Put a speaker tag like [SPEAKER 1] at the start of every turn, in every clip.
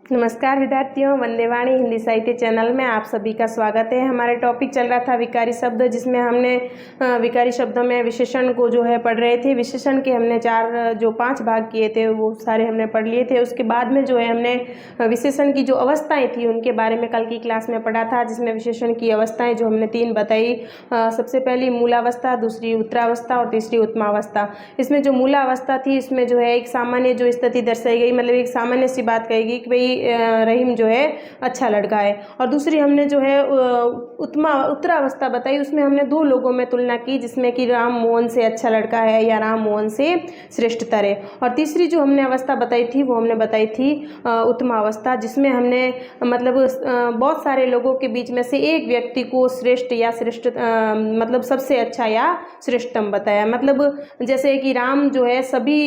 [SPEAKER 1] नमस्कार विद्यार्थियों, वंदे वाणी हिंदी साहित्य चैनल में आप सभी का स्वागत है। हमारे टॉपिक चल रहा था विकारी शब्द, जिसमें हमने विकारी शब्दों में विशेषण को जो है पढ़ रहे थे। विशेषण के हमने पांच भाग किए थे, वो सारे हमने पढ़ लिए थे। उसके बाद में जो है हमने विशेषण की जो अवस्थाएं थी उनके बारे में कल की क्लास में पढ़ा था, जिसमें विशेषण की अवस्थाएं जो हमने 3 बताई। सबसे पहली मूलावस्था, दूसरी उत्तरावस्था और तीसरी उत्तमावस्था। इसमें जो मूलावस्था थी, इसमें जो है एक सामान्य जो स्थिति दर्शाई गई, मतलब एक सामान्य सी बात कहेगी कि भाई रहीम जो है अच्छा लड़का है। और दूसरी हमने जो है उत्तरावस्था बताई, उसमें हमने 2 लोगों में तुलना की, जिसमें कि राम मोहन से अच्छा लड़का है या राम मोहन से श्रेष्ठतर है। और तीसरी जो हमने अवस्था बताई थी वो हमने बताई थी उत्तमावस्था, जिसमें हमने मतलब बहुत सारे लोगों के बीच में से एक व्यक्ति को श्रेष्ठ या श्रेष्ठ मतलब सबसे अच्छा या श्रेष्ठतम बताया। मतलब जैसे कि राम जो है सभी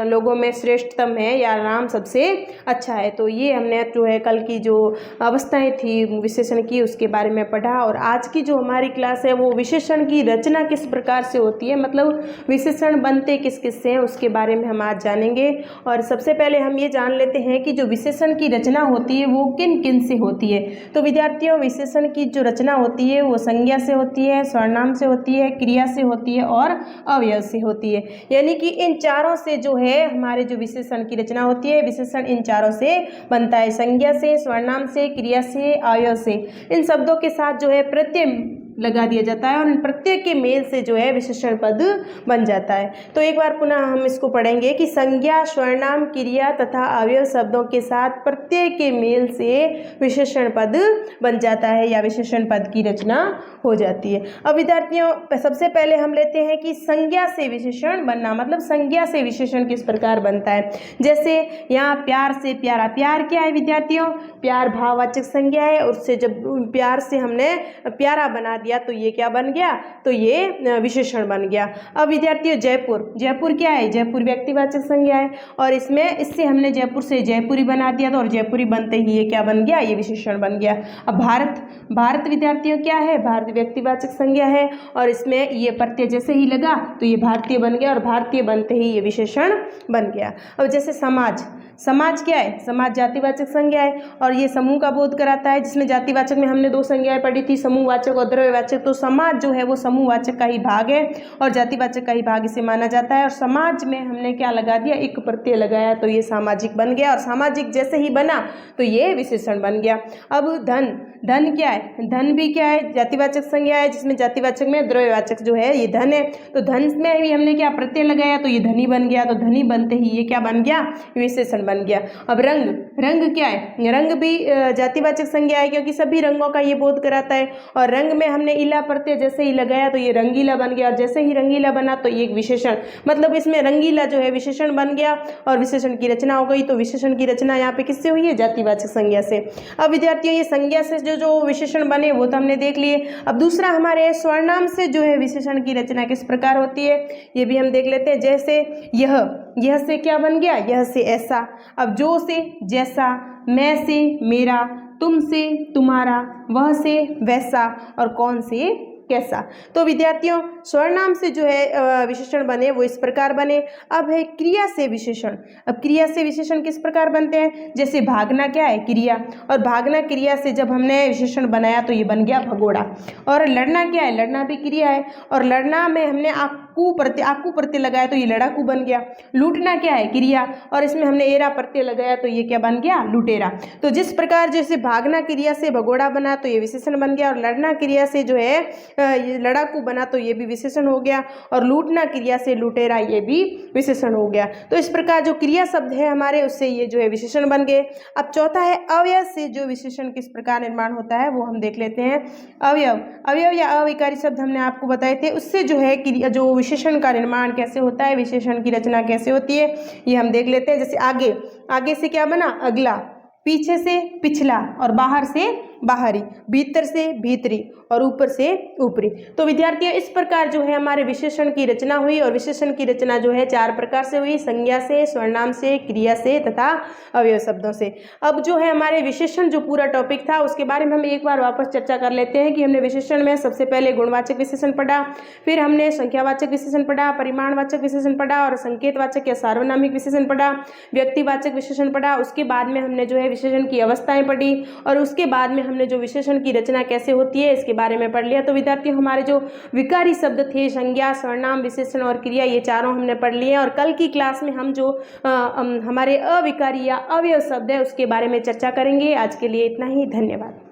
[SPEAKER 1] लोगों में श्रेष्ठतम है या राम सबसे अच्छा है। तो ये हमने जो है कल की जो अवस्थाएं थी विशेषण की उसके बारे में पढ़ा। और आज की जो हमारी क्लास है वो विशेषण की रचना किस प्रकार से होती है, मतलब विशेषण बनते किस किस से हैं, उसके बारे में हम आज जानेंगे। और सबसे पहले हम ये जान लेते हैं कि जो विशेषण की रचना होती है वो किन किन से होती है। तो विद्यार्थियों, विशेषण की जो रचना होती है वो संज्ञा से होती है, सर्वनाम से होती है, क्रिया से होती है और अवयव से होती है। यानी कि इन चारों से जो है हमारे जो विशेषण की रचना होती है, विशेषण इन चारों से बनता है, संज्ञा से, सर्वनाम से, क्रिया से, अवयव से। इन शब्दों के साथ जो है प्रत्यय लगा दिया जाता है और इन प्रत्येक के मेल से जो है विशेषण पद बन जाता है। तो एक बार पुनः हम इसको पढ़ेंगे कि संज्ञा, सर्वनाम, क्रिया तथा अवयव शब्दों के साथ प्रत्येक के मेल से विशेषण पद बन जाता है या विशेषण पद की रचना हो जाती है। अब विद्यार्थियों, सबसे पहले हम लेते हैं कि संज्ञा से विशेषण बनना, मतलब संज्ञा से विशेषण किस प्रकार बनता है। जैसे यहाँ प्यार से प्यारा, प्यार क्या है विद्यार्थियों? प्यार भाववाचक संज्ञा है, और उससे जब प्यार से हमने प्यारा बना दिया तो ये क्या बन गया? तो ये विशेषण बन गया। अब विद्यार्थियों, जयपुर, जयपुर क्या है? जयपुर व्यक्तिवाचक संज्ञा है, और इससे हमने जयपुर से जयपुरी बना दिया, तो और जयपुरी बनते ही ये क्या बन गया? ये विशेषण बन गया। अब भारत, भारत विद्यार्थियों क्या है? भारत व्यक्तिवाचक संज्ञा है, और इसमें ये प्रत्यय जैसे ही लगा तो ये भारतीय बन गया, और भारतीय बनते ही ये विशेषण बन गया। अब जैसे समाज, समाज क्या है? समाज जातिवाचक संज्ञा है, और ये समूह का बोध कराता है, जिसमें जातिवाचक में हमने 2 संज्ञाएं पढ़ी थी, समूहवाचक और द्रव्यवाचक। तो समाज जो है वो समूहवाचक का ही भाग है और जातिवाचक का ही भाग इसे माना जाता है। और समाज में हमने क्या लगा दिया? एक प्रत्यय लगाया, तो ये सामाजिक बन गया, और सामाजिक जैसे ही बना तो ये विशेषण बन गया। अब धन, धन क्या है? धन भी क्या है? जातिवाचक संज्ञा है, जिसमें जातिवाचक में द्रव्यवाचक जो है ये धन है। तो धन में भी हमने क्या प्रत्यय लगाया, तो ये धनी बन गया, तो धनी बनते ही ये क्या बन गया? विशेषण बन गया। अब रंग, रंग क्या है? रंग भी जातिवाचक संज्ञा है, क्योंकि सभी रंगों का ये बोध कराता है। और रंग में हमने इला प्रत्यय जैसे ही लगाया तो ये रंगीला बन गया, और जैसे ही रंगीला बना तो ये एक विशेषण, मतलब इसमें रंगीला जो है विशेषण बन गया और विशेषण की रचना हो गई। तो विशेषण की रचना यहाँ पे किससे हुई है? जातिवाचक संज्ञा से। अब विद्यार्थियों, ये संज्ञा से जो विशेषण बने वो तो हमने देख लिए। अब दूसरा हमारे सर्वनाम से जो है विशेषण की रचना किस प्रकार होती है ये भी हम देख लेते हैं। जैसे यह से क्या बन गया? यह से ऐसा। अब जो से जैसा, मैं से मेरा, तुम से तुम्हारा, वह से वैसा, और कौन से कैसा। तो विद्यार्थियों, सर्वनाम से जो है विशेषण बने वो इस प्रकार बने। अब है क्रिया से विशेषण। अब क्रिया से विशेषण किस प्रकार बनते हैं? जैसे भागना क्या है? क्रिया, और भागना क्रिया से जब हमने विशेषण बनाया तो ये बन गया भगोड़ा। और लड़ना क्या है? लड़ना भी क्रिया है, और लड़ना में हमने आकू प्रत्यय लगाया तो ये लड़ाकू बन गया। लूटना क्या है? क्रिया, और इसमें हमने एरा प्रत्यय लगाया तो ये क्या बन गया? लुटेरा। तो जिस प्रकार जैसे भागना क्रिया से भगोड़ा बना तो ये विशेषण बन गया, और लड़ना क्रिया से जो है ये लड़ाकू बना तो ये भी विशेषण हो गया, और लूटना क्रिया से लुटेरा ये भी विशेषण हो गया। तो इस प्रकार जो क्रिया शब्द है हमारे उससे ये जो है विशेषण बन गए। अब चौथा है अवयव से जो विशेषण किस प्रकार निर्माण होता है वो हम देख लेते हैं। अवयव, अवयव या अविकारी शब्द हमने आपको बताए थे, उससे जो है जो विशेषण का निर्माण कैसे होता है, विशेषण की रचना कैसे होती है ये हम देख लेते हैं। जैसे आगे, आगे से क्या बना? अगला, पीछे से पिछला, और बाहर से बाहरी, भीतर से भीतरी और ऊपर से ऊपरी। तो विद्यार्थियों इस प्रकार जो है हमारे विशेषण की रचना हुई और विशेषण की रचना जो है 4 प्रकार से हुई, संज्ञा से, सर्वनाम से, क्रिया से तथा अवयव शब्दों से। अब जो है हमारे विशेषण जो पूरा टॉपिक था उसके बारे में हम एक बार वापस चर्चा कर लेते हैं कि हमने विशेषण में सबसे पहले गुणवाचक विशेषण पढ़ा, फिर हमने संख्यावाचक विशेषण पढ़ा, परिमाणवाचक विशेषण पढ़ा और संकेतवाचक या सार्वनामिक विशेषण पढ़ा, व्यक्तिवाचक विशेषण पढ़ा। उसके बाद में हमने जो है विशेषण की अवस्थाएं पढ़ी और उसके बाद में हमने जो विशेषण की रचना कैसे होती है इसके बारे में पढ़ लिया। तो विद्यार्थियों हमारे जो विकारी शब्द थे संज्ञा, सर्वनाम, विशेषण और क्रिया, ये चारों हमने पढ़ लिए और कल की क्लास में हम जो हमारे अविकारी या अवयव शब्द है उसके बारे में चर्चा करेंगे। आज के लिए इतना ही, धन्यवाद।